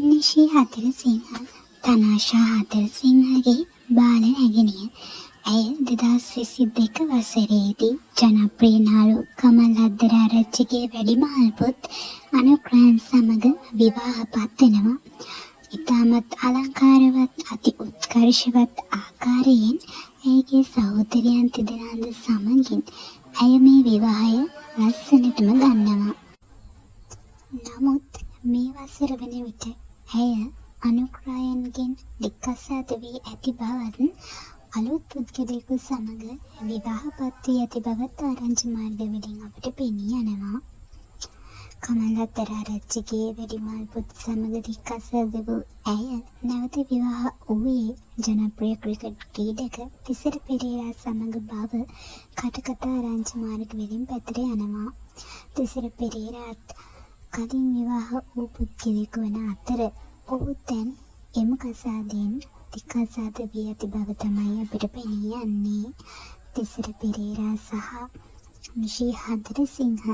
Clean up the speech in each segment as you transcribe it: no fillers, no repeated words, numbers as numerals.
නිෂී හතරසිංහ තනාෂා හතරසිංහගේ බාල නැගණිය. ඇය 2022 වසරේදී ජනප්‍රිය නළු කමල් අද්දරආරච්චිගේ වැඩිමහල් පුත් අනුක්‍රාන් සමග විවාහපත් වෙනවා. ඉතාමත් අලංකාරවත් අති උත්කර්ෂවත් ආකාරයෙන් ඇයගේ සහෝදරයන් තිදෙනාද සමගින් ඇය මේ විවාහය ලස්සනටම ගන්නවා. නමුත් මේ වසර වන විට ඇය අනුක්‍රායන්ගෙන් දික්කසාද වී ඇති බවත් අලුත් පුද්ගලයෙකු සමග විවාහපත් වී ඇති බවත් ආරංචි මාර්ගවලින් අපට පෙනී යනවා. කමල් අද්දරආරච්චිගේ වැඩිමහල් පුත් සමග දික්කසාද වූ ඇය නැවත විවාහ වූයේ ජනප්‍රිය ක්‍රිකට් ක්‍රීඩක තිසර පෙරේරා සමග බව කටකතා ආරංචි මාර්ගවලින් පැතිර යනවා. තිසර පෙරේරාත් කලින් විවාහ වූ පුද්ගලයෙකු වන අතර ඔහු දැන් එම කසාදයෙන් දික්කසාද වී ඇති බව තමයි අපිට පෙනී යන්නේ. තිසර පෙරේරා සහ නිෂී හතරසිංහ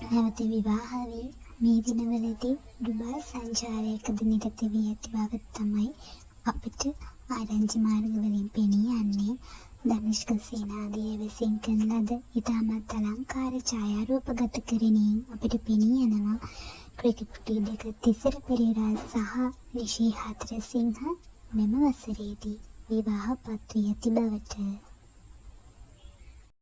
නැවත විවාහ වී මේ දිනවලදී ඩුබායි සංචාරයකද නිරත වී ඇති බව තමයි අපිට ආරංචි මාර්ගවලින් පෙනී යන්නේ. ධනුෂ්ක සේනාධිය විසින් කරන ලද ඉතාමත් අලංකාර ඡායාරූපගත කරණයෙන් අපිට පෙනී යනවා ක්‍රිකට් ක්‍රීඩක තිසර පෙරේරා සහ නිෂී හතරසිංහ මෙම වසරේදී විවාහපත් වී ඇති බවට.